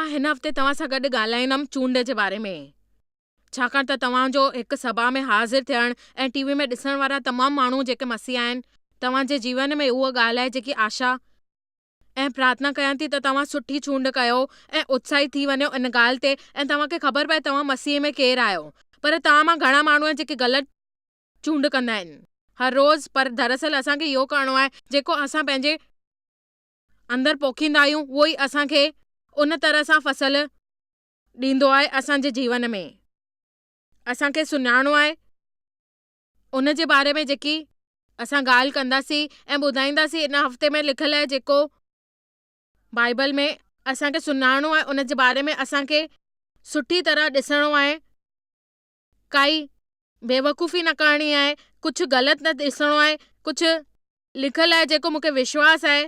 मां हिन हफ़्ते तव्हां सां गॾु ॻाल्हाईंदमि चूंड जे बारे में, छाकाणि त तव्हांजो हिकु सभा में हाज़िर थियणु ऐं टीवी में ॾिसण वारा तमामु माण्हू जेके मसीहा आहिनि, तव्हांजे जीवन में उहा ॻाल्हि आहे जेकी आशा ऐं प्रार्थना कयां थी त तव्हां सुठी चूंड कयो ऐं उत्साहित थी वञो इन ॻाल्हि ते ऐं तव्हांखे ख़बर पए तव्हां मसीह में केरु आहियो। पर तव्हां मां घणा माण्हू आहिनि जेके ग़लति चूंड कंदा आहिनि हर रोज़, पर दरअसल असांखे इहो करिणो आहे जेको असां पंहिंजे अंदरि पोखींदा आहियूं उहो ई असांखे उन तरह सां फसल ॾींदो आहे असांजे जीवन में। असांखे सुञाणो आहे उन जे बारे में जेकी असां ॻाल्हि कंदासीं ऐं ॿुधाईंदासीं इन हफ़्ते में लिखियलु आहे जेको बाइबल में असांखे सुञाणो आहे उन जे बारे में असांखे सुठी तरह ॾिसणो आहे, काई बेवकूफ़ी न करणी आहे, कुझु ग़लति न ॾिसणो आहे, कुझु लिखियलु आहे जेको मूंखे विश्वास आहे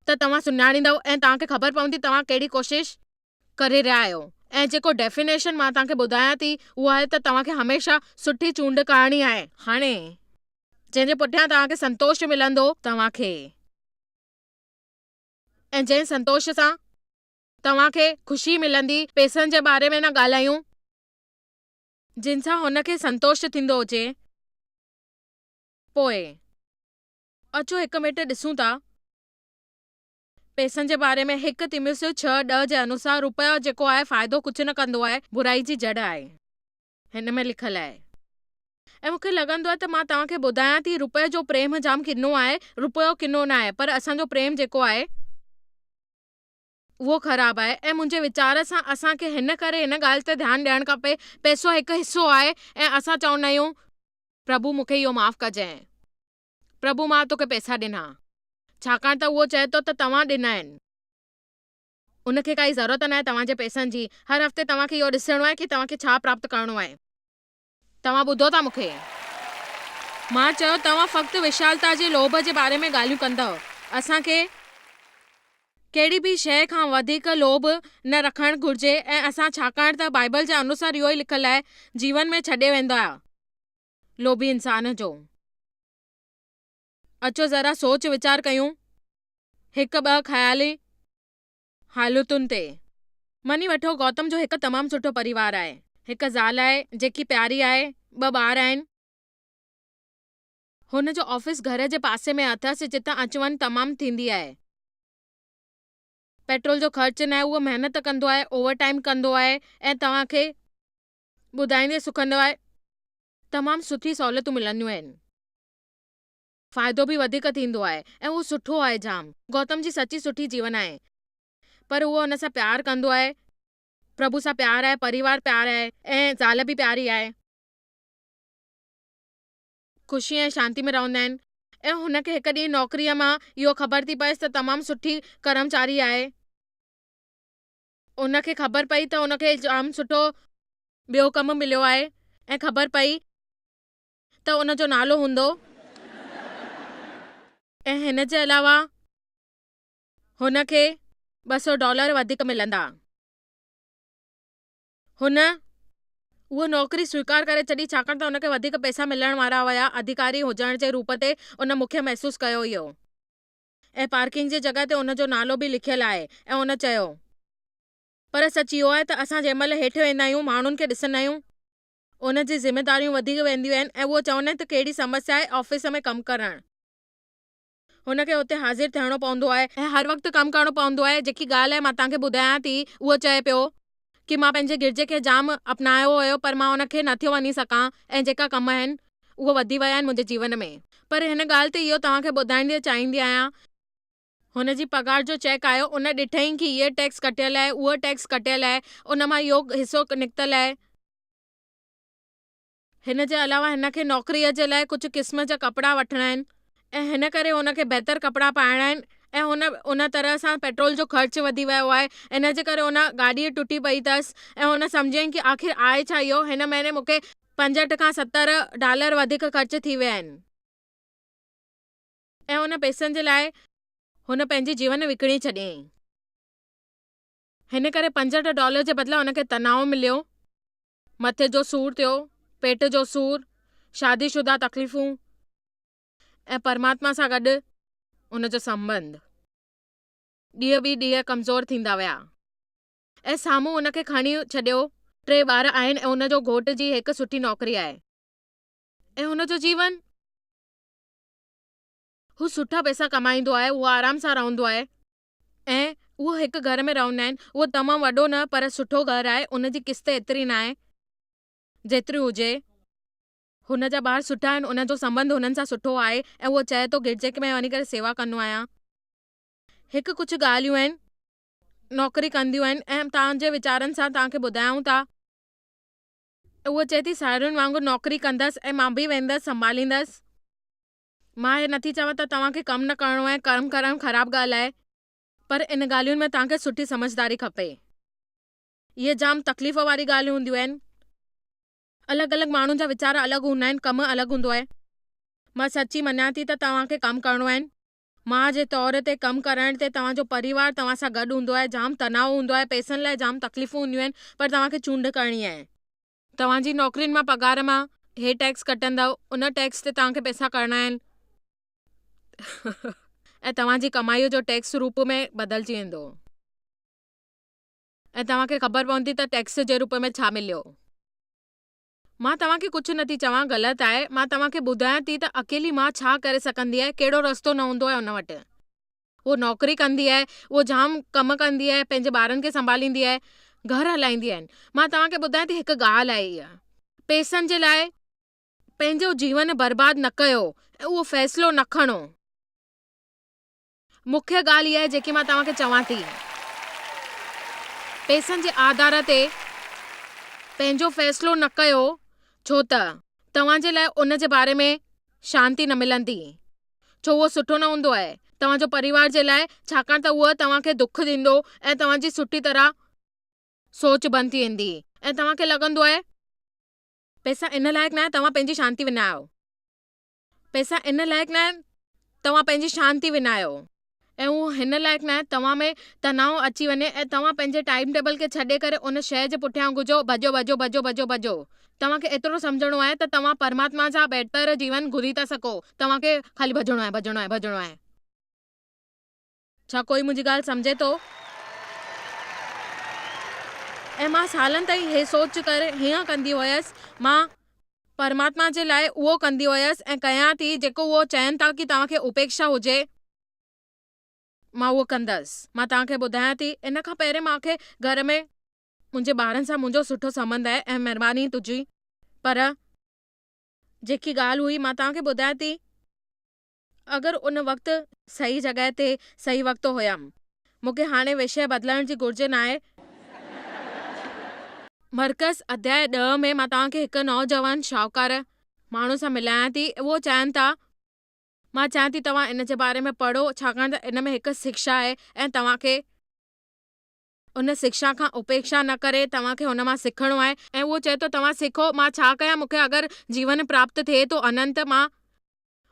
त तव्हां सुञाणींदव ऐं तव्हांखे ख़बर पवंदी तव्हां कहिड़ी कोशिशि करे रहिया आहियो। ऐं जेको डेफिनेशन मां तव्हांखे ॿुधायां थी उहा आहे त तव्हांखे हमेशह सुठी चूंड करणी आहे। हाणे जंहिंजे पुठियां तव्हांखे संतोष मिलंदो तव्हांखे, ऐं जंहिं संतोष सां तव्हांखे ख़ुशी मिलंदी, पैसनि जे बारे में न ॻाल्हायूं, जिन सां हुनखे संतोष थींदो हुजे, पोइ अचो हिकु मिंट ॾिसूं था पैसनि जे बारे में। 1 तीमुथियुस 6:10 जे अनुसार रुपयो जेको आहे फ़ाइदो कुझु न कंदो आहे, बुराई जी जड़ आहे, हिन में लिखियलु आहे। ऐं मूंखे लॻंदो आहे त मां तव्हांखे ॿुधायां थी रुपये जो प्रेम जाम किनो आहे, रुपयो किनो न आहे, पर असांजो प्रेम जेको आहे उहो ख़राबु आहे। ऐं मुंहिंजे वीचार सां असांखे हिन करे हिन ॻाल्हि ते ध्यानु ॾियणु खपे, पैसो हिकु हिसो आहे ऐं असां चवंदा आहियूं प्रभु मूंखे इहो माफ़ कजांइ, प्रभु मां तोखे पैसा ॾिना, छाकाणि त उहो चए थो त तव्हां ॾिना आहिनि, उनखे काई ज़रूरत न आहे तव्हांजे पैसनि जी। हर हफ़्ते तव्हांखे इहो ॾिसणो आहे कि तव्हांखे छा प्राप्त करिणो आहे। तव्हां ॿुधो था मूंखे? मां चयो तव्हां फ़क़्ति विशालता जे लोभ जे बारे में ॻाल्हियूं कंदव। असांखे कहिड़ी बि शइ खां वधीक लोभ न रखणु घुर्जे ऐं असां, छाकाणि त बाइबल जे अनुसार इहो ई लिखियलु आहे, जीवन में छॾे वेंदो आहे लोभी इंसान जो। अचो ज़रा सोच वीचार कयूं हिकु ॿ ख़याली हालतुनि ते। मनी वठो गौतम जो हिकु तमामु सुठो परिवार आहे, हिकु ज़ाल आहे जेकी प्यारी आहे, 2 ॿार आहिनि, हुन जो ऑफिस घर जे पासे में अथसि जितां अच वञ तमामु थींदी आहे, पेट्रोल जो ख़र्च न आहे, उहो महिनत कंदो आहे, ओवरटाइम कंदो आहे ऐं तव्हांखे ॿुधाईंदे सुखंदो आहे तमामु सुठी सहूलियतूं मिलंदियूं आहिनि, फ़ाइदो बि वधीक थींदो आहे ऐं उहो सुठो आहे जाम। गौतम जी सची सुठी जीवन आहे, पर उहो हुन सां प्यार कंदो आहे, प्रभु सां प्यार आहे, परिवार प्यार आहे ऐं ज़ाल बि प्यारी आहे, ख़ुशी ऐं शांती में रहंदा आहिनि। ऐं हुनखे हिकु ॾींहुं नौकरीअ मां इहो ख़बर थी पएसि त तमामु सुठी कर्मचारी आहे, उनखे ख़बर पई त उनखे जाम सुठो ॿियो कमु मिलियो आहे ऐं ख़बर पई त उनजो नालो हूंदो, ऐं हिन जे अलावा हुनखे $200 वधीक मिलंदा। हुन उहा नौकरी स्वीकार करे छॾी छाकाणि त हुनखे वधीक पैसा मिलण वारा हुया। अधिकारी हुजण जे रूप ते उन मुख्य महसूस कयो इहो, ऐं पार्किंग जी जॻह ते उनजो नालो बि लिखियलु आहे। ऐं उन चयो, पर सच इहो आहे त असां जंहिं महिल हेठि वेंदा आहियूं माण्हुनि खे ॾिसंदा आहियूं, उन जी ज़िमेदारियूं वधीक वेंदियूं आहिनि ऐं उहो चवंदा आहिनि त कहिड़ी समस्या आहे ऑफिस में कमु करणु, हुनखे हुते हाज़िर थियणो पवंदो आहे ऐं हर वक़्तु कमु करणो पवंदो आहे। जेकी ॻाल्हि आहे मां तव्हांखे ॿुधायां थी, उहो चए पियो कि मां पंहिंजे गिरजे खे जाम अपनायो हुयो, पर मां उनखे नथो वञी सघां ऐं जेका कम आहिनि उहे वधी विया आहिनि मुंहिंजे जीवन में। पर हिन ॻाल्हि ते इहो तव्हांखे ॿुधाइणु चाहींदी आहियां, हुन जी पघार जो चेक आयो, उन ॾिठईं कि इहे टैक्स कटियल आहे, उहो टैक्स कटियल आहे, उन मां इहो हिसो निकितल आहे। हिन जे अलावा हिनखे नौकरीअ जे लाइ कुझु क़िस्म जा कपिड़ा वठिणा आहिनि ऐं हिन करे हुनखे बहितर कपिड़ा पाइणा आहिनि ऐं उन तरह सां पेट्रोल जो ख़र्च वधी वियो आहे। इन जे करे हुन गाॾी टुटी पई अथसि ऐं हुन सम्झियईं कि आख़िर आहे छा इहो, हिन महीने मूंखे $65 खां $70 वधीक ख़र्च थी विया आहिनि ऐं हुन पैसनि जे लाइ हुन पंहिंजी जीवन विकिणी छॾियईं। हिन करे $65 जे बदिरां हुनखे तनाव मिलियो, मथे जो सूरु थियो, पेट जो सूरु, शादीशुदा तकलीफ़ूं ऐं परमात्मा सां गॾु उनजो संबंध ॾींहं ॿी ॾींहं कमज़ोर थींदा विया। ऐं साम्हूं उनखे खणी छॾियो 3 ॿार आहिनि ऐं उनजो घोट जी हिकु सुठी नौकरी आहे ऐं हुनजो जीवन हू सुठा पैसा कमाईंदो आहे, उहो आराम सां रहंदो आहे ऐं उहो हिकु घर में रहंदा आहिनि। उहो तमामु वॾो न पर सुठो घरु आहे, उनजी किस्त एतिरी न आहे जेतिरी हुजे। हुन जा ॿार सुठा आहिनि, उनजो संबंध हुननि सां सुठो आहे ऐं उहो चए थो गिरजे में वञी करे सेवा कंदो आहियां। हिकु कुझु ॻाल्हियूं आहिनि नौकरी कंदियूं आहिनि ऐं तव्हांजे वीचारनि सां तव्हांखे ॿुधायूं था। उहो चए थी साहेड़ियुनि वांगुरु नौकरी कंदसि ऐं मां बि वेंदसि संभालींदसि। मां हे नथी चवां त तव्हांखे कमु न करणो आहे, कमु करणु ख़राबु ॻाल्हि आहे, पर इन ॻाल्हियुनि में तव्हांखे सुठी समझदारी खपे। इहे जाम तकलीफ़ वारी ॻाल्हियूं हूंदियूं आहिनि। अलॻि अलॻि माण्हुनि जा वीचार अलॻि हूंदा आहिनि, कमु अलॻि हूंदो आहे। मां सची मञां थी त तव्हांखे कमु करणो आहे। मां जे तौर ते कमु करण ते तव्हांजो परिवार तव्हां सां गॾु हूंदो आहे, जाम तनाव हूंदो आहे, पैसनि लाइ जाम तकलीफ़ूं हूंदियूं आहिनि, पर तव्हांखे चूंड करणी आहे। तव्हांजी नौकरियुनि मां पघार मां हे टैक्स कटंदव, उन टैक्स ते तव्हांखे पैसा करणा आहिनि ऐं तव्हांजी कमाईअ जो टैक्स रूप में बदिलजी वेंदो ऐं तव्हांखे ख़बर पवंदी त टैक्स जे रूप में छा मिलियो। मां तव्हांखे कुझु नथी चवां, ग़लति आहे। मां तव्हांखे ॿुधायां थी त अकेली मां छा करे सघंदी आहे, कहिड़ो रस्तो न हूंदो आहे हुन वटि। उहो नौकरी कंदी आहे, उहो जाम कमु कंदी आहे, पंहिंजे ॿारनि खे संभालींदी आहे, घर हलाईंदी आहिनि। मां तव्हांखे ॿुधायां थी हिकु ॻाल्हि आहे, इहा पैसनि जे लाइ पंहिंजो जीवन बर्बाद न कयो ऐं उहो फ़ैसिलो न खणो। मुख्य ॻाल्हि इहा आहे जेकी मां तव्हांखे चवां थी, पैसनि जे आधार ते पंहिंजो फ़ैसिलो न कयो, छो त तव्हांजे लाइ उन जे बारे में शांती न मिलंदी, छो उहो सुठो न हूंदो आहे तव्हांजो परिवार जे लाइ, छाकाणि त उहो तव्हांखे दुख ॾींदो ऐं तव्हांजी सुठी तरह सोच बंदि थी वेंदी ऐं तव्हांखे लॻंदो आहे पैसा इन लाइक़ु न आहे तव्हां पंहिंजी शांती विञायो। पैसा इन लाइक़ु न आहिनि तव्हां पंहिंजी शांती विञायो ऐं उहो हिन लाइक़ु न आहे तव्हां में तनाव अची वञे ऐं तव्हां पंहिंजे टाइम टेबल खे छॾे करे उन शइ जे पुठियां घुजो, भॼो भॼो भॼो भॼो भॼो। तव्हांखे एतिरो सम्झणो आहे त तव्हां परमात्मा सां बहितर जीवन घुरी था सघो, तव्हांखे ख़ाली भॼणो आहे भॼणो आहे भॼणो आहे। छा कोई मुंहिंजी ॻाल्हि सम्झे थो? ऐं मां सालनि ताईं हे सोच करे हीअं कंदी हुयसि, मां परमात्मा जे लाइ उहो कंदी हुयसि ऐं कयां थी जेको उहो चवनि था कि तव्हांखे उपेक्षा हुजे, मां उहो कंदसि। मां तव्हांखे ॿुधायां थी, इन खां पहिरें मूंखे घर में मुंहिंजे ॿारनि सां मुंहिंजो सुठो संबंध आहे ऐं महिरबानी तुंहिंजी, पर जेकी ॻाल्हि हुई मां तव्हांखे ॿुधायां थी, अगरि उन वक़्तु सही जॻह ते सही वक़्तु हुयमि। मूंखे हाणे विषय बदिलण जी घुर्ज न आहे। मरकज़ अध्याय 10 में मां तव्हांखे हिकु नौजवान शाहूकार माण्हू सां मिलायां थी। उहो चवनि था, मां चाहियां थी तव्हां इन जे बारे में पढ़ो, छाकाणि त इन में हिकु शिक्षा आहे ऐं तव्हांखे उन शिक्षा खां उपेक्षा न करे तव्हांखे हुन मां सिखणो आहे। ऐं उहो चए थो तव्हां सिखो, मां छा कयां, मूंखे अगरि जीवन प्राप्त थिए थो अनंत, मां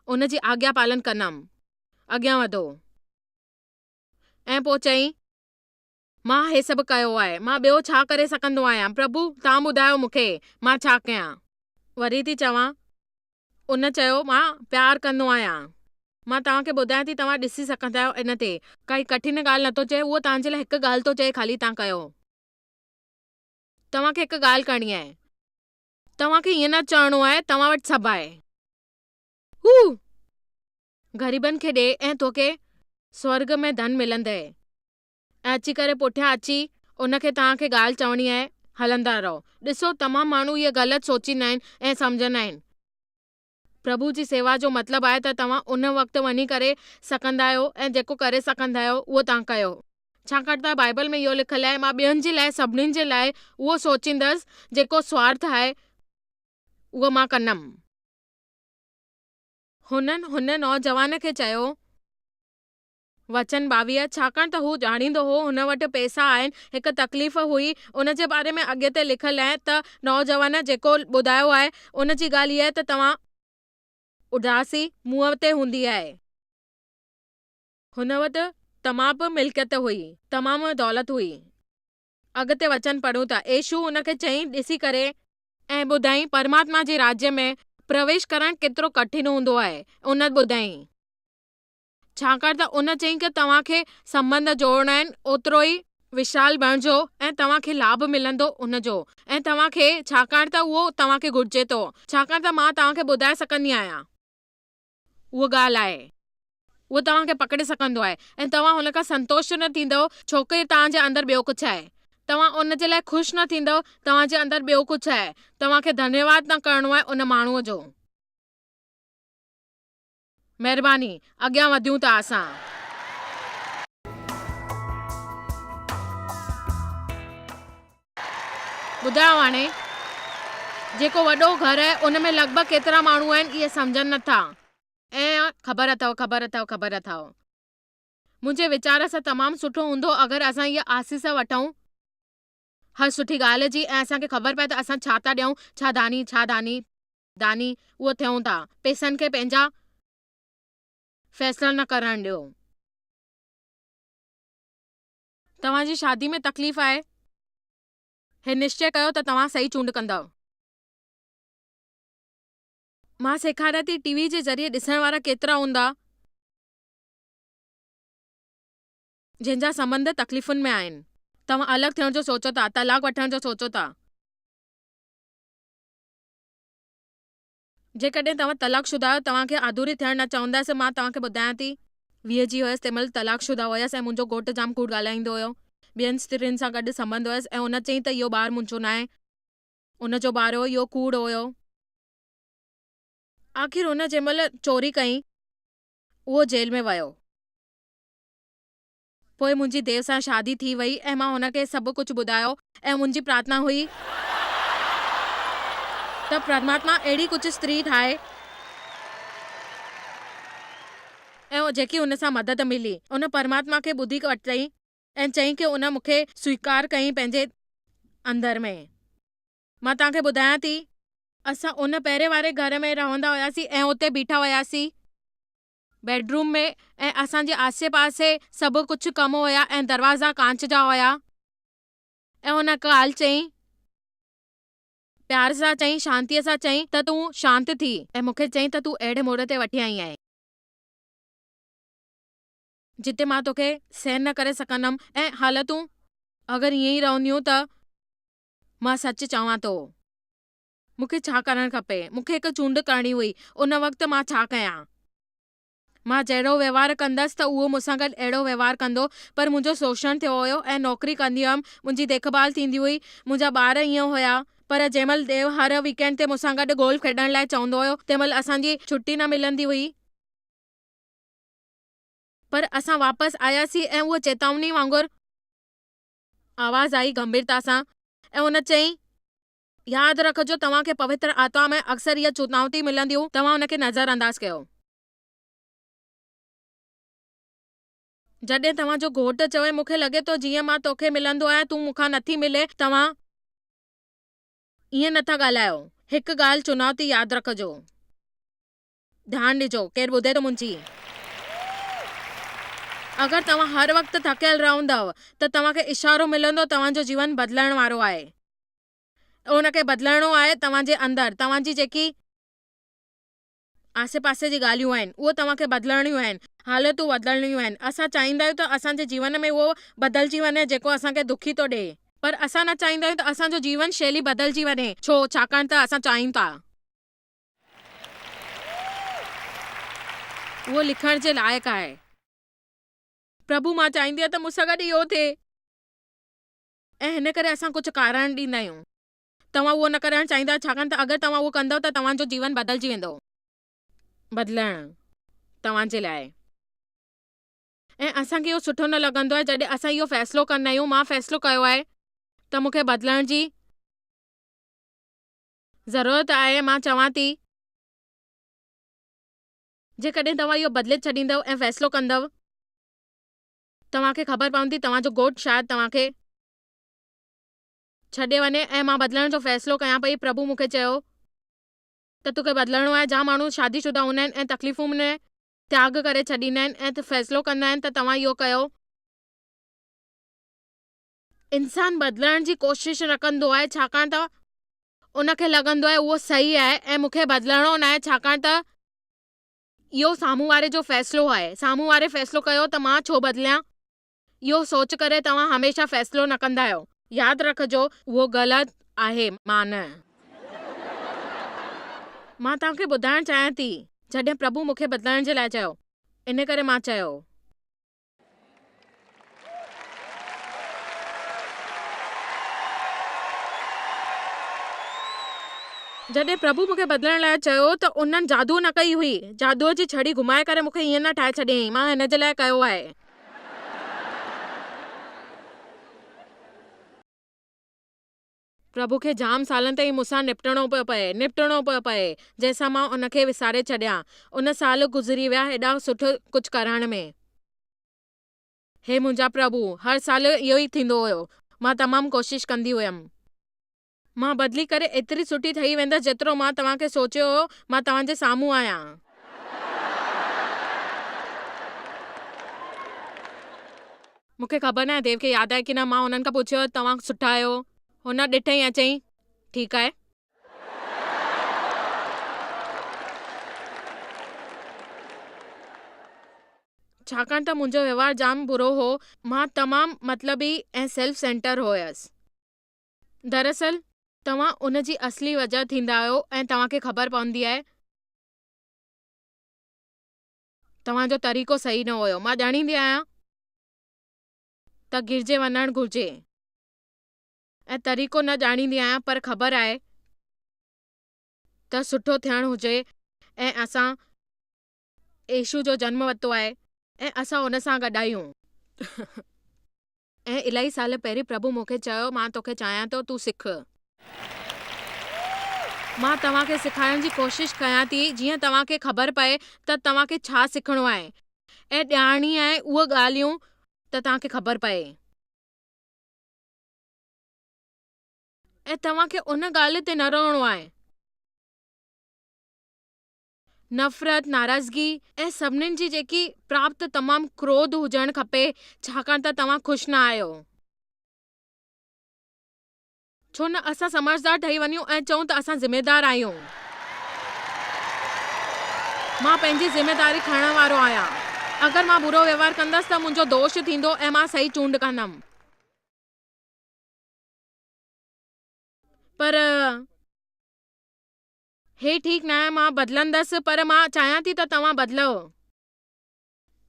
उन जी आज्ञा पालन कंदमि। अॻियां वधो। ऐं पोइ चई, मां हे सभु कयो आहे, मां ॿियो छा करे सघंदो आहियां, प्रभु तव्हां ॿुधायो मूंखे मां छा कयां। वरी थी चवां, उन चयो मां प्यार कंदो आहियां। मां तव्हांखे ॿुधायां थी, तव्हां ॾिसी सघंदा आहियो इन ते काई कठिन ॻाल्हि नथो चए, उहो तव्हांजे लाइ हिकु ॻाल्हि थो चए, ख़ाली तव्हां कयो। तव्हांखे हिकु ॻाल्हि करणी आहे, तव्हांखे ईअं न चवणो आहे तव्हां वटि सभु आहे, हू ग़रीबनि खे ॾे ऐं तोखे स्वर्ग में धन मिलंदे, ऐं अची करे पुठियां अची उनखे तव्हांखे ॻाल्हि चवणी आहे, हलंदा रहो। ॾिसो, तमामु माण्हू इहे ग़लति सोचींदा आहिनि ऐं सम्झंदा आहिनि। प्रभु जी सेवा जो मतिलबु आहे त तव्हां उन वक़्तु वञी करे सघंदा आहियो ऐं जेको करे सघंदा आहियो उहो तव्हां कयो, छाकाणि त बाइबल में इहो लिखियलु आहे, मां ॿियनि जे लाइ, सभिनीनि जे लाइ उहो सोचींदसि जेको स्वार्थ आहे उहो मां कंदमि। हुननि हुन नौजवान खे चयो, वचन 22, छाकाणि त हू ॼाणींदो हो हुन वटि पैसा आहिनि। हिकु तकलीफ़ हुई उन जे बारे में अॻिते लिखियलु आहे त नौजवान जेको ॿुधायो आहे उन जी ॻाल्हि इहा आहे त तव्हां उदासी मुंहं ते हूंदी आहे। हुन वटि तमामु मिल्कियत हुई, तमामु दौलत हुई। अॻिते वचन पढ़ूं था, यीशु हुन खे चई ॾिसी करे ऐं ॿुधाई, परमात्मा जे राज्य में प्रवेश करणु केतिरो कठिन हूंदो आहे। उन ॿुधाई, छाकाणि त उन चई कि तव्हांखे संबंध जोड़ना आहिनि, ओतिरो ई विशाल बणिजो ऐं तव्हांखे लाभ मिलंदो उनजो, ऐं तव्हांखे छाकाणि त उहो तव्हांखे घुरिजे थो, छाकाणि त मां तव्हांखे ॿुधाए सघंदी आहियां उहा ॻाल्हि आहे, उहो तव्हांखे पकिड़े सघंदो आहे ऐं तव्हां हुन खां संतोष न थींदव छोकी तव्हांजे अंदरि ॿियो कुझु आहे। तव्हां उन जे लाइ ख़ुशि न थींदव, तव्हांजे अंदरि ॿियो कुझु आहे। तव्हांखे धन्यवाद न करणो आहे उन माण्हूअ जो। महिरबानी, अॻियां वधियूं था असां। ॿुधायो हाणे, जेको वॾो घरु आहे उन में लॻभॻि केतिरा माण्हू आहिनि इहे सम्झनि नथा, ऐं ख़बर अथव मुंहिंजे वीचार सां तमामु सुठो हूंदो अगरि असां इहा आसीस वठूं हर सुठी ॻाल्हि जी, ऐं असांखे ख़बर पए त असां छा था ॾियूं, छा दानी उहो थियूं था। पैसनि खे पंहिंजा फ़ैसिला न करणु ॾियो। तव्हांजी शादी में तकलीफ़ आहे, हे निश्चय कयो त तव्हां सही चूंड कंदव। मां सेखारियां थी टीवी जे ज़रिए ॾिसण वारा केतिरा हूंदा जंहिंजा संबंध तकलीफ़ुनि में आहिनि। तव्हां अलॻि थियण जो सोचो था, तलाक वठण जो सोचो था। जेकॾहिं तव्हां तलाकशुदा आहियो, तव्हांखे आधूरी थियणु न चवंदासीं। मां तव्हांखे ॿुधायां थी, 20 जी हुयसि तंहिं महिल तलाकशुदा हुयसि ऐं मुंहिंजो घोटु जाम कूड़ ॻाल्हाईंदो हुयो। ॿियनि स्त्रियुनि सां गॾु संबंध हुयसि ऐं हुन चयईं त इहो ॿारु मुंहिंजो न आहे, उनजो ॿारु हुयो, इहो कूड़ हुयो। आख़िर हुन जंहिं महिल चोरी कई उहो जेल में वियो। पोइ मुंहिंजी देव सां शादी थी वई ऐं मां हुनखे सभु कुझु ॿुधायो ऐं मुंहिंजी प्रार्थना हुई त परमात्मा अहिड़ी कुझु स्त्री ठाहे ऐं जेकी हुन सां मदद मिली। उन परमात्मा खे ॿुधी वरितई ऐं चयईं की उन मूंखे स्वीकार कई पंहिंजे अंदर में। मां तव्हांखे ॿुधायां थी, असां उन पहिरें वारे घर में रहंदा हुयासीं ऐं उते बीठा हुयासीं बेडरूम में, ऐं असांजे आसे पासे सभु कुझु कम हुया ऐं दरवाज़ा कांच जा हुया। ऐं हुन ॻाल्हि चयईं, प्यार सां चयईं, शांतीअ सां चयईं त तूं शांत थी, ऐं मूंखे चयईं त तूं अहिड़े मोड़ ते वठी आई आहीं जिते मां तोखे सहन न करे सघंदमि, ऐं हाल तूं अगरि ईअं ई रहंदियूं त मां सच चवां थो मूंखे छा करणु खपे। मूंखे हिकु चूंड करणी हुई। उन वक़्तु मां छा कयां? मां जहिड़ो व्यवहार कंदसि त उहो मूंसां गॾु अहिड़ो व्यवहार कंदो, पर मुंहिंजो शोषण थियो हुयो ऐं नौकरी कंदी हुयमि, मुंहिंजी देखभाल थींदी हुई, मुंहिंजा ॿार ईअं हुया। पर जंहिं महिल देव हर वीकेंड ते मूंसां गॾु गोल्फ खेॾण लाइ चवंदो हुयो, तंहिं महिल असांजी छुट्टी न मिलंदी हुई। पर असां वापसि आयासीं ऐं उहा चेतावनी वांगुरु आवाज़ आई गंभीरता सां, ऐं हुन चयईं, यादि रखिजो, तव्हांखे पवित्र आत्मा में अक्सर इहा चुनौती मिलंदियूं, तव्हां हुनखे नज़रअंदाज़ कयो। जॾहिं तव्हांजो घोटु चवे मूंखे लॻे थो जीअं मां तोखे मिलंदो आहियां तूं मूंखां नथी मिले, तव्हां ईअं नथा ॻाल्हायो। हिकु ॻाल्हि चुनौती यादि रखिजो, ध्यानु ॾिजो, केरु ॿुधे थो मुंहिंजी? अगरि तव्हां हर वक़्तु थकियल रहंदव त तव्हांखे इशारो मिलंदो तव्हांजो जीवन बदिलण वारो आहे। उनखे बदिलणो आहे तव्हांजे अंदरि। तव्हांजी जेकी आसे पासे जी ॻाल्हियूं आहिनि उहे तव्हांखे बदिलणियूं आहिनि, हालतूं बदिलणियूं आहिनि। असां चाहींदा आहियूं त असांजे जीवन में उहो बदिलजी वञे जेको असांखे दुखी थो ॾिए, पर असां न चाहींदा आहियूं त असांजो जीवन शैली बदिलजी वञे, छाकाणि त असां चाहियूं था उहो लिखण जे लाइक़ु आहे। प्रभु, मां चाहींदी आहियां त मूंसां गॾु इहो थिए, ऐं हिन करे असां कुझु कारण ॾींदा आहियूं। तव्हां उहो न करणु चाहींदा, छाकाणि त अगरि तव्हां उहो कंदव त तव्हांजो जीवन बदिलजी वेंदो। बदिलणु तव्हांजे लाइ, ऐं असांखे इहो सुठो न लॻंदो आहे जॾहिं असां इहो फ़ैसिलो कंदा आहियूं। मां फ़ैसिलो कयो आहे त मूंखे बदिलण जी ज़रूरत आहे। मां चवां थी, जेकॾहिं तव्हां इहो बदिले छॾींदव ऐं फ़ैसिलो कंदव, तव्हांखे ख़बर पवंदी तव्हांजो घोटु शायदि तव्हांखे छॾे वञे, ऐं मां बदिलण जो फ़ैसिलो कयां पई। प्रभु मूंखे चयो त तोखे बदिलणो आहे। जाम माण्हू शादीशुदा हूंदा आहिनि ऐं तकलीफ़ूं में त्याग करे छॾींदा आहिनि ऐं फ़ैसिलो कंदा आहिनि त तव्हां इहो कयो। इंसान बदिलण जी कोशिश न कंदो आहे छाकाणि त उनखे लॻंदो आहे उहो सही आहे, ऐं मूंखे बदिलणो न आहे छाकाणि त इहो साम्हूं वारे जो फ़ैसिलो आहे। साम्हूं वारे फ़ैसिलो कयो त मां छो बदिलियां, इहो सोच करे तव्हां हमेशा फ़ैसिलो न कंदा आहियो। यादि रखिजो, उहो ग़लति आहे, मां न। मां तव्हांखे ॿुधाइणु चाहियां थी, जॾहिं प्रभु मूंखे बदिलण जे लाइ चयो, इन करे मां चयो। जॾहिं प्रभु मूंखे बदिलण लाइ चयो त उन्हनि जादू न कई हुई, जादूअ जी छड़ी घुमाए करे मूंखे हीअं न ठाहे छॾियईं, मां हिन जे लाइ कयो आहे। प्रभु खे जाम सालनि ताईं मूंसां निपटणो पियो पए, जंहिंसां मां उनखे विसारे छॾियां। उन साल गुज़री विया हेॾा सुठो कुझु करण में। हे मुंहिंजा प्रभु, हर साल इहो ई थींदो हुयो। मां तमामु कोशिश कंदी हुयमि। मां बदिली करे एतिरी सुठी ठही वेंदसि जेतिरो मां तव्हांखे सोचियो हो मां तव्हांजे साम्हूं आहियां। मूंखे ख़बर नाहे देव खे यादि आहे कि न, मां हुननि खां पुछियो तव्हां सुठा आहियो? हुन ॾिठई ऐं चयईं ठीकु आहे। छाकाणि त मुंहिंजो व्यवहार जाम बुरो हो। मां तमामु मतलबी ऐं सेल्फ सेंटर हुयसि। दरअसल तव्हां उन जी असली वजह थींदा आहियो ऐं तव्हांखे ख़बर पवंदी आहे तव्हांजो तरीक़ो सही न हुयो। मां ॼाणींदी आहियां त गिरजे वञणु घुरिजे ऐं तरीक़ो न ॼाणींदी आहियां, पर ख़बर आहे त सुठो थियणु हुजे ऐं असां येशू जो जन्म वरितो आहे ऐं असां हुन सां गॾु आहियूं। ऐं इलाही साल पहिरीं प्रभु मूंखे चयो, मां तोखे चाहियां थो, तूं सिख। मां तव्हांखे सिखाइण जी कोशिश कयां थी, जीअं तव्हांखे ख़बर पए त तव्हांखे छा सिखणो आहे ऐं ॼाणणी आहे उहे ॻाल्हियूं त तव्हांखे ख़बर पए ऐं तव्हांखे उन ॻाल्हि ते न रहणो आहे। नफ़रत, नाराज़गी ऐं सभिनीनि जी जेकी प्राप्त तमामु क्रोध हुजणु खपे, छाकाणि त तव्हां ख़ुशि न आहियो। छो न असां समझदार ठही वञूं ऐं चऊं त असां ज़िमेदार आहियूं। मां पंहिंजी ज़िमेदारी खणण वारो आहियां। अगरि मां बुरो व्यवहार कंदसि त मुंहिंजो दोष थींदो ऐं मां सही चूंड कंदमि। पर हे ठीकु न आहे, मां बदिलंदसि, पर मां चाहियां थी त तव्हां बदिलो।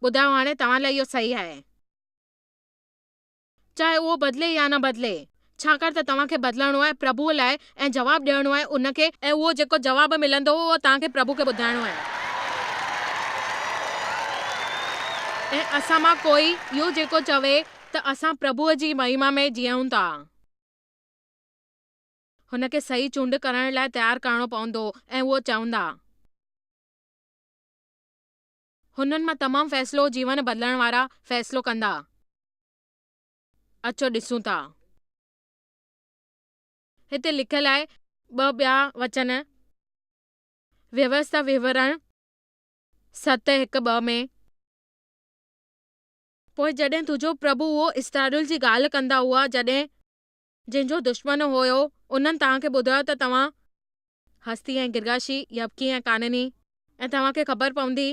ॿुधायो, हाणे तव्हां लाइ इहो सही आहे, चाहे उहो बदिले या न बदिले, छाकाणि त तव्हांखे बदिलणो आहे प्रभुअ लाइ ऐं जवाबु ॾियणो आहे उनखे, ऐं उहो जेको जवाबु मिलंदो उहो तव्हांखे प्रभु खे ॿुधाइणो आहे। ऐं असां मां कोई इहो जेको चवे त असां प्रभुअ जी महिमा में जीऊं था, हुनखे सही चूंड करण लाइ तयारु करणो पवंदो ऐं उहो चवंदा। हुननि मां तमामु फ़ैसिलो जीवन बदिलण वारा फ़ैसिलो कंदा। अचो ॾिसूं था। हिते लिखियलु आहे 2 ॿिया वचन, व्यवस्था विवरण 7:1-2 में, पोइ जॾहिं तुंहिंजो प्रभु उहो इस्राएल जी ॻाल्हि कंदा हुआ जंहिंजो दुश्मन हुयो, उन्हनि तव्हांखे ॿुधायो त तव्हां हस्ती ऐं गिरगाशी, यबकी ऐं काननी, ऐं तव्हांखे ख़बर पवंदी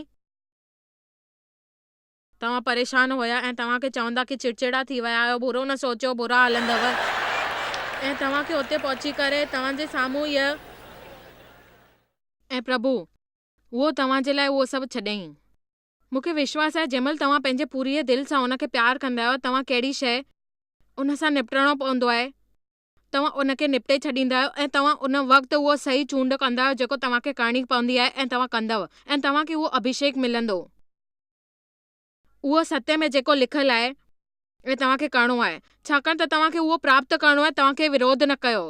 तव्हां परेशान हुया ऐं तव्हांखे चवंदा कि चिड़चिड़ा थी विया आहियो, बुरो न सोचियो, बुरा हलंदव, ऐं तव्हांखे उते पहुची करे तव्हांजे साम्हूं ऐं प्रभु उहो तव्हांजे लाइ उहो सभु छॾियईं। मूंखे विश्वास आहे जंहिंमहिल तव्हां पंहिंजे पूरी दिलि सां हुनखे प्यारु कंदा आहियो, तव्हां कहिड़ी शइ उन सां निपटणो पवंदो आहे, तव्हां उनखे निपटे छॾींदा आहियो ऐं तव्हां उन वक़्तु उहो सही चूंड कंदा आहियो जेको तव्हांखे करणी पवंदी आहे, ऐं तव्हां कंदव ऐं तव्हांखे उहो अभिषेक मिलंदो। उहो सत्य में जेको लिखियलु आहे ऐं तव्हांखे करणो आहे, छाकाणि त तव्हांखे उहो प्राप्त करणो आहे। तव्हांखे विरोध न कयो।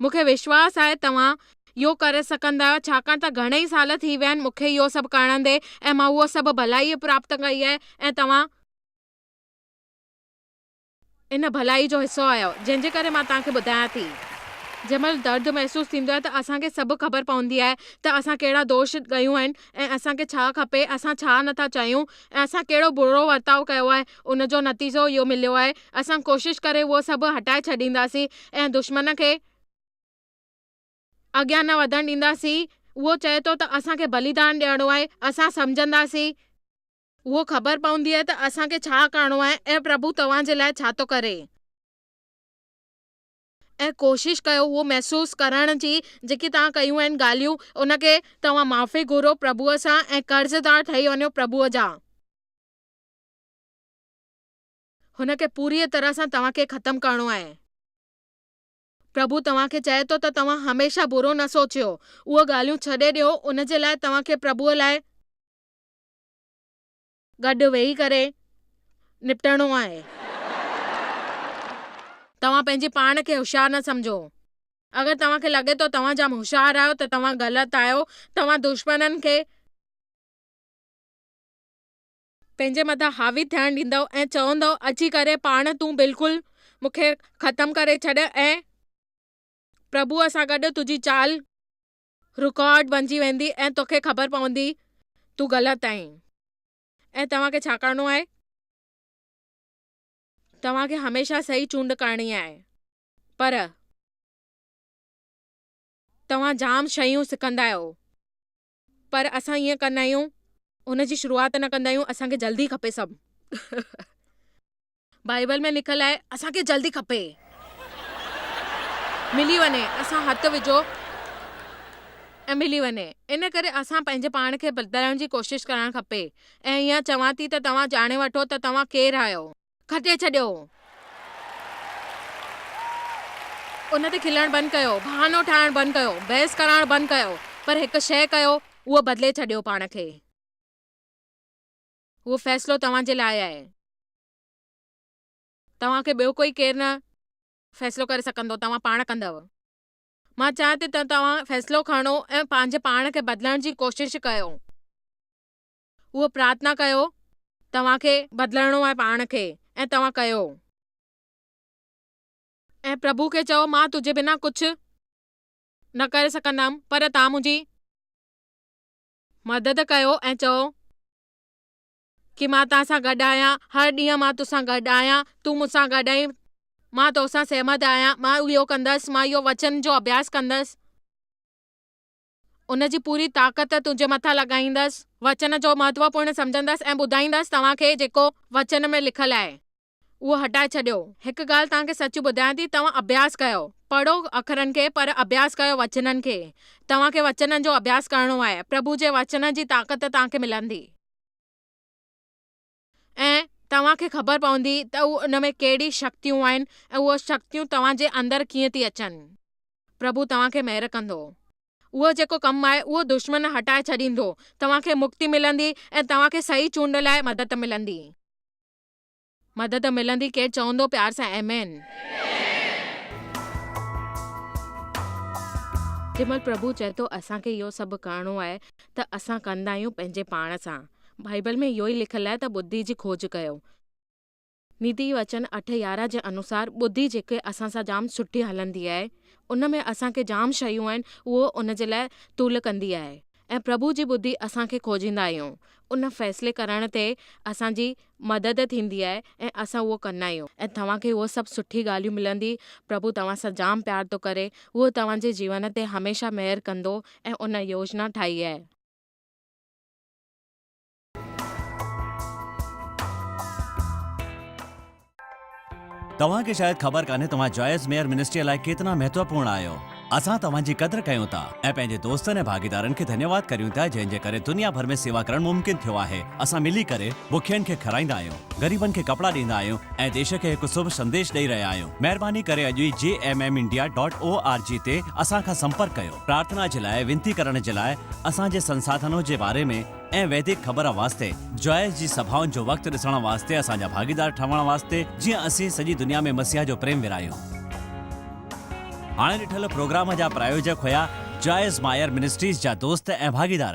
मूंखे विश्वास आहे तव्हां इहो करे सघंदा आहियो, छाकाणि त घणेई साल थी विया आहिनि मूंखे इहो सभु करणंदे ऐं मां उहो सभु भलाई प्राप्त कई आहे, ऐं तव्हां इन भलाई जो हिसो आहियो, जंहिंजे करे मां तव्हांखे ॿुधायां थी। जंहिंमहिल दर्द महसूस थींदो आहे त असांखे सभु ख़बर पवंदी आहे त असां कहिड़ा दोष कयूं आहिनि ऐं असांखे छा खपे, असां छा नथा चाहियूं ऐं असां कहिड़ो बुरो वर्ताव कयो आहे, उनजो नतीजो इहो मिलियो आहे। असां कोशिश करे उहो सभु हटाए छॾींदासीं ऐं दुश्मन खे अॻियां न वधण ॾींदासीं। उहो चए थो त असांखे बलिदान ॾियणो आहे, असां सम्झंदासीं उहो ख़बर पवंदी आहे त असांखे छा करणो आहे ऐं प्रभु तव्हां जे लाइ छा थो करे। ऐं कोशिश कयो उहो महसूस करण जी जेकी तव्हां कयूं आहिनि ॻाल्हियूं उनखे तव्हां माफ़ी घुरो प्रभुअ सां ऐं कर्ज़दार ठही वञो प्रभुअ जा। हुनखे पूरी तरह सां तव्हांखे ख़तमु करणो आहे। प्रभु तव्हांखे चए थो त तव्हां हमेशह बुरो न सोचियो, उहे ॻाल्हियूं छॾे ॾियो। उन जे लाइ तव्हांखे प्रभुअ लाइ गॾु वेही करे निपटणो आहे। तव्हां पंहिंजे पाण खे होशियार न सम्झो। अगरि तव्हांखे लॻे थो तव्हां जाम होशियार आहियो त तव्हां ग़लति आहियो। तव्हां दुश्मननि खे पंहिंजे मथां हावी थियण ॾींदव ऐं चवंदव अची करे पाण तूं बिल्कुलु मूंखे ख़तमु करे छॾ ऐं प्रभुअ सां गॾु तुंहिंजी चाल रिकॉर्ड बणिजी वेंदी ऐं तोखे ख़बर पवंदी तूं ग़लति आहीं। ऐं तव्हांखे छा करणो आहे? तव्हांखे हमेशह सही चूंड करणी आहे। पर तव्हां जाम शयूं सिखंदा आहियो, पर असां ईअं कंदा आहियूं, उनजी शुरूआत न कंदा आहियूं। असांखे जल्दी खपे सभु। बाइबल में लिखियलु आहे असांखे जल्दी खपे, मिली वञे, असां हथु विझो ऐं मिली वञे। इन करे असां पंहिंजे पाण खे बदिलण जी कोशिशि करणु खपे। ऐं ईअं चवां थी त तव्हां ॼाणे वठो त तव्हां केरु आहियो। खटे छॾियो, उन ते खिलणु बंदि कयो, बहानो ठाहिणु बंदि कयो, बहस करणु बंदि कयो। पर हिकु शइ कयो, उहो बदिले छॾियो पाण खे। उहो फ़ैसिलो तव्हां जे लाइ आहे। तव्हांखे ॿियो कोई केरु न फ़ैसिलो करे सघंदो, तव्हां पाण कंदव। मां चाहियां थी त तव्हां फ़ैसिलो खणो ऐं पंहिंजे पाण खे बदिलण जी कोशिशि कयो। उहो प्रार्थना कयो, तव्हांखे बदिलणो आहे पाण खे ऐं तव्हां कयो। ऐं प्रभु खे चओ मां तुंहिंजे बिना कुझु न करे सघंदमि, पर तव्हां मुंहिंजी मदद कयो ऐं चओ कि मां तव्हां सां गॾु आहियां। हर ॾींहुं मां तोसां गॾु आहियां, तूं मूंसां गॾु आहीं, मां तोसां सहमत आहियां। मां इहो कंदसि, मां इहो वचन जो अभ्यास कंदसि, उन जी पूरी ताक़त तुंहिंजे मथां लॻाईंदसि, वचन जो महत्वपूर्ण सम्झंदसि ऐं ॿुधाईंदसि तव्हांखे जेको वचन में लिखियलु आहे उहो हटाए छॾियो। हिकु ॻाल्हि तव्हांखे सच ॿुधायां थी, तव्हां अभ्यास कयो, पढ़ो अखरनि खे, पर अभ्यास कयो वचननि खे। तव्हांखे वचननि जो अभ्यास करणो आहे। प्रभु जे वचन जी ताक़त तव्हांखे मिलंदी ऐं तव्हांखे ख़बर पवंदी त उन में कहिड़ी शक्तियूं आहिनि ऐं उहे शक्तियूं तव्हांजे अंदरि कीअं थी अचनि। प्रभु तव्हांखे महिर कंदो। उहो जेको कमु आहे उहो दुश्मन हटाए छॾींदो। तव्हांखे मुक्ति मिलंदी ऐं तव्हांखे सही चूंड लाइ मदद मिलंदी। मदद मिलंदी केरु चवंदो प्यार सां आमेन। जंहिंमहिल प्रभु चए थो असांखे इहो सभु करणो आहे त असां कंदा आहियूं पंहिंजे पाण सां। बाइबल में इहो ई लिखियलु आहे त ॿुधी जी खोज कयो। नीति वचन 8:11 जे अनुसार ॿुधी जेके असां सां जाम सुठी हलंदी आहे, उन में असांखे जाम शयूं आहिनि, उहो उन जे लाइ तूल कंदी आहे। ऐं प्रभु जी ॿुधी असांखे खोजींदा आहियूं। उन फ़ैसिले करण ते असांजी मदद थींदी आहे ऐं असां उहो कंदा आहियूं ऐं तव्हांखे उहो सभु सुठी ॻाल्हियूं मिलंदी। प्रभु तव्हां सां जाम प्यार थो करे, उहो तव्हांजे जीवन ते हमेशह महिर कंदो ऐं उन योजना ठाही आहे। तव्हांखे शायदि ख़बर कान्हे तव्हां जॉयस मेयर मिनिस्ट्री लाइ केतिरा महत्वपूर्ण आहियो। असां तव्हांजी क़दुरु कयूं था ऐं पंहिंजे दोस्तनि ऐं भागीदारनि खे धन्यवाद करियूं था जंहिंजे करे दुनिया भर में सेवा करणु मुमकिन थियो आहे। असां मिली करे बुखियनि खे खाराईंदा आहियूं, ग़रीबनि खे कपिड़ा ॾींदा आहियूं ऐं देश खे हिकु शुभ संदेश ॾेई रहिया आहियूं। महिरबानी करे अॼु ई jmmindia.org ते असां खां संपर्क कयो। प्रार्थना जे लाइ, विनती करण जे लाइ, असांजे संसाधनों जे बारे में ऐं वैदिक ख़बर वास्ते, जॉयस जी सभाउनि जो वक़्तु ॾिसण वास्ते, असांजा भागीदार ठहण वास्ते, जीअं असीं सॼी दुनिया में मसीहा जो प्रेम विरायूं। हाणे ॾिठल प्रोग्राम जा प्रायोजक हुया जॉयस मायर मिनिस्ट्रीज़ जा दोस्त ऐं भागीदार।